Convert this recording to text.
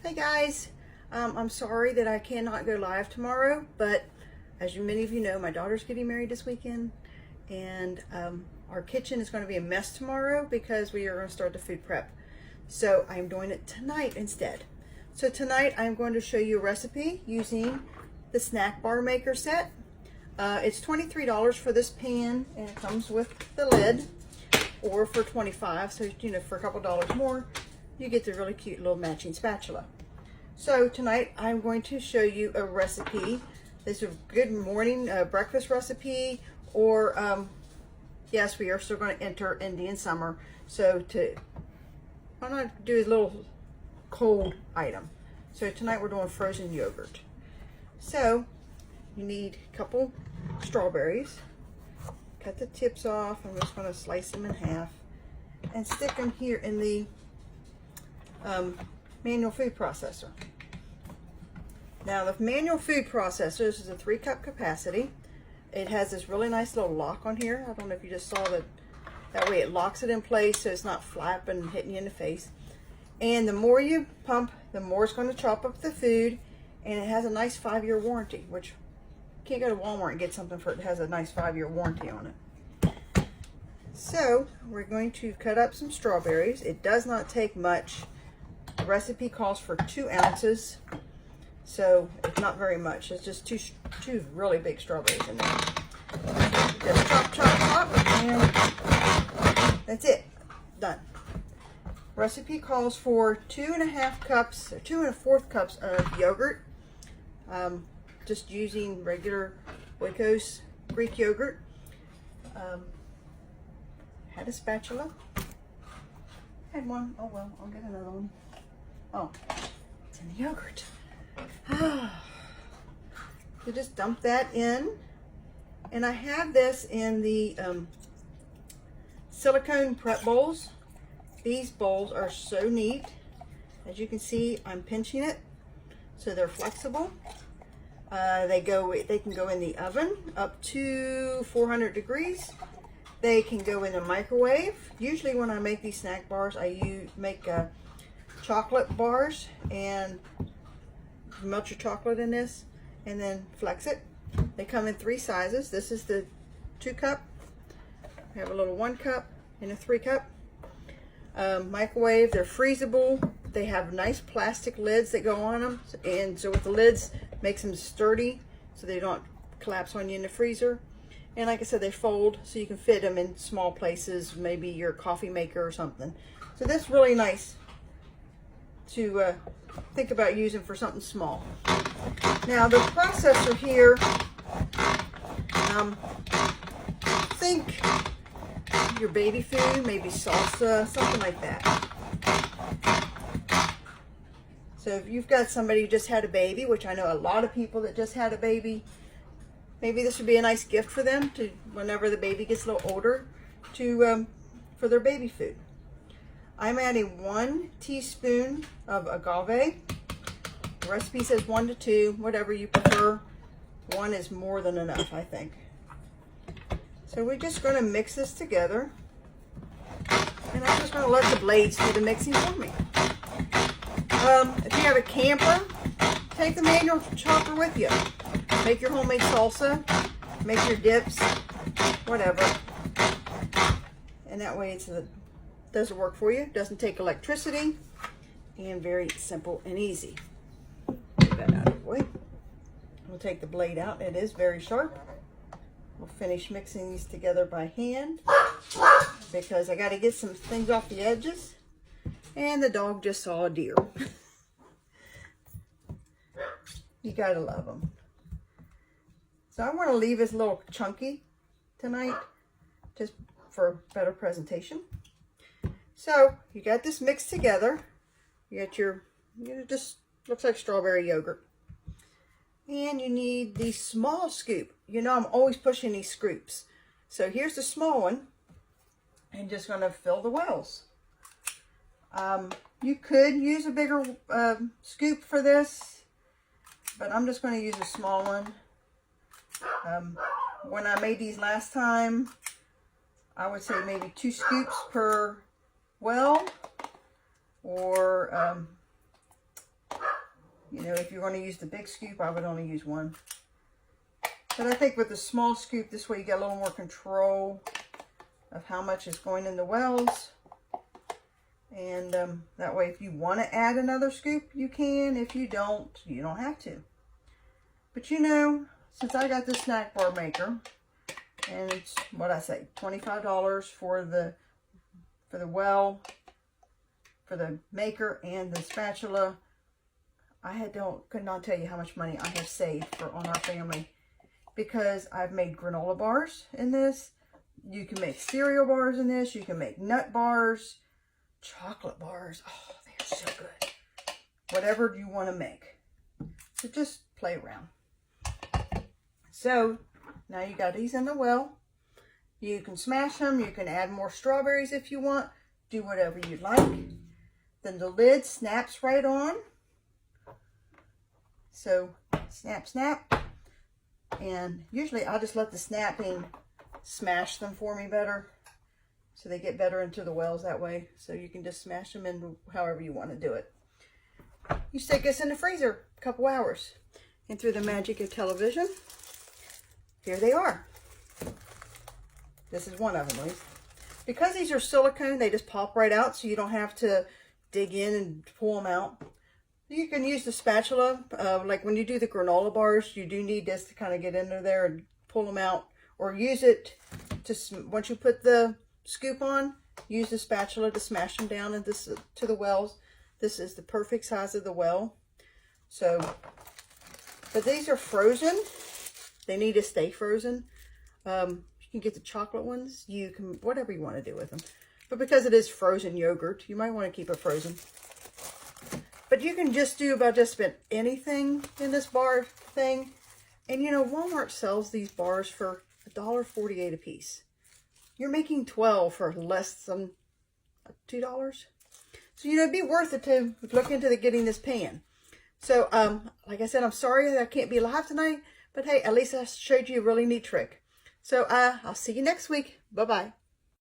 Hey guys, I'm sorry that I cannot go live tomorrow, but as many of you know, my daughter's getting married this weekend, and our kitchen is going to be a mess tomorrow because we are going to start the food prep. So I'm doing it tonight instead. So tonight I'm going to show you a recipe using the snack bar maker set. It's $23 for this pan, and it comes with the lid, or for $25, so you know, for a couple dollars more you get the really cute little matching spatula. So tonight I'm going to show you a recipe. This is a good morning breakfast recipe, or yes, we are still going to enter Indian summer, so why not do a little cold item. So tonight we're doing frozen yogurt. So you need a couple strawberries. Cut the tips off. I'm just going to slice them in half and stick them here in the manual food processor. Now the manual food processor, this is a 3-cup capacity. It has this really nice little lock on here. I don't know if you just saw that. That way it locks it in place so it's not flapping and hitting you in the face. And the more you pump, the more it's going to chop up the food, and it has a nice 5-year warranty, which you can't go to Walmart and get something for it that has a nice 5-year warranty on it. So we're going to cut up some strawberries. It does not take much. The recipe calls for 2 ounces, so it's not very much. It's just two really big strawberries in there. Just chop, chop, chop, and that's it. Done. Recipe calls for 2.5 cups, or 2 1/4 cups of yogurt. Just using regular Oikos Greek yogurt. Had a spatula. Had one. Oh well, I'll get another one. Oh, it's in the yogurt. So just dump that in. And I have this in the silicone prep bowls. These bowls are so neat. As you can see, I'm pinching it so they're flexible. They can go in the oven up to 400 degrees. They can go in a microwave. Usually when I make these snack bars, I make chocolate bars and melt your chocolate in this and then flex it. They come in 3 sizes. This is the 2-cup. We have a little 1-cup and a 3-cup. Microwave, they're freezable. They have nice plastic lids that go on them, and so with the lids makes them sturdy so they don't collapse on you in the freezer. And like I said, they fold so you can fit them in small places, maybe your coffee maker or something. So that's really nice to think about using for something small. Now the processor here, think your baby food, maybe salsa, something like that. So if you've got somebody who just had a baby, which I know a lot of people that just had a baby, maybe this would be a nice gift for them to, whenever the baby gets a little older, to for their baby food. I'm adding 1 teaspoon of agave. The recipe says 1 to 2, whatever you prefer. 1 is more than enough, I think. So we're just going to mix this together, and I'm just going to let the blades do the mixing for me. If you have a camper, take the manual chopper with you. Make your homemade salsa, make your dips, whatever. And that way it does the work for you. Doesn't take electricity, and very simple and easy. Get that out of the way. We'll take the blade out. It is very sharp. We'll finish mixing these together by hand because I got to get some things off the edges. And the dog just saw a deer. You gotta love them. So I want to leave this a little chunky tonight, just for better presentation. So you got this mixed together. You got your, just looks like strawberry yogurt. And you need the small scoop. You know I'm always pushing these scoops. So here's the small one. I'm just going to fill the wells. You could use a bigger scoop for this, but I'm just going to use a small one. When I made these last time, I would say maybe 2 scoops per well, or You know, if you're going to use the big scoop, I would only use one. But I think with the small scoop, this way you get a little more control of how much is going in the wells. And that way, if you want to add another scoop, you can. If you don't, you don't have to. But you know, since I got this snack bar maker, and it's, what I say, $25 for the well, for the maker and the spatula, could not tell you how much money I have saved on our family, because I've made granola bars in this. You can make cereal bars in this. You can make nut bars, chocolate bars. Oh, they're so good. Whatever you want to make. So just play around. So now you got these in the well. You can smash them. You can add more strawberries if you want. Do whatever you like. Then the lid snaps right on. So snap, snap. And usually I'll just let the snapping smash them for me better, so they get better into the wells that way. So you can just smash them in however you want to do it. You stick this in the freezer a couple hours, and through the magic of television, here they are. This is one of them, at least. Because these are silicone, they just pop right out, so you don't have to dig in and pull them out. You can use the spatula, like when you do the granola bars, you do need this to kind of get into there and pull them out. Or use it to, once you put the scoop on, use the spatula to smash them down to the wells. This is the perfect size of the well. So, but these are frozen. They need to stay frozen. You can get the chocolate ones. You can, whatever you want to do with them. But because it is frozen yogurt, you might want to keep it frozen. But you can just do about just about anything in this bar thing. And you know, Walmart sells these bars for $1.48 a piece. You're making 12 for less than $2. So, you know, it'd be worth it to look into getting this pan. So, like I said, I'm sorry that I can't be live tonight. But hey, at least I showed you a really neat trick. So, I'll see you next week. Bye-bye.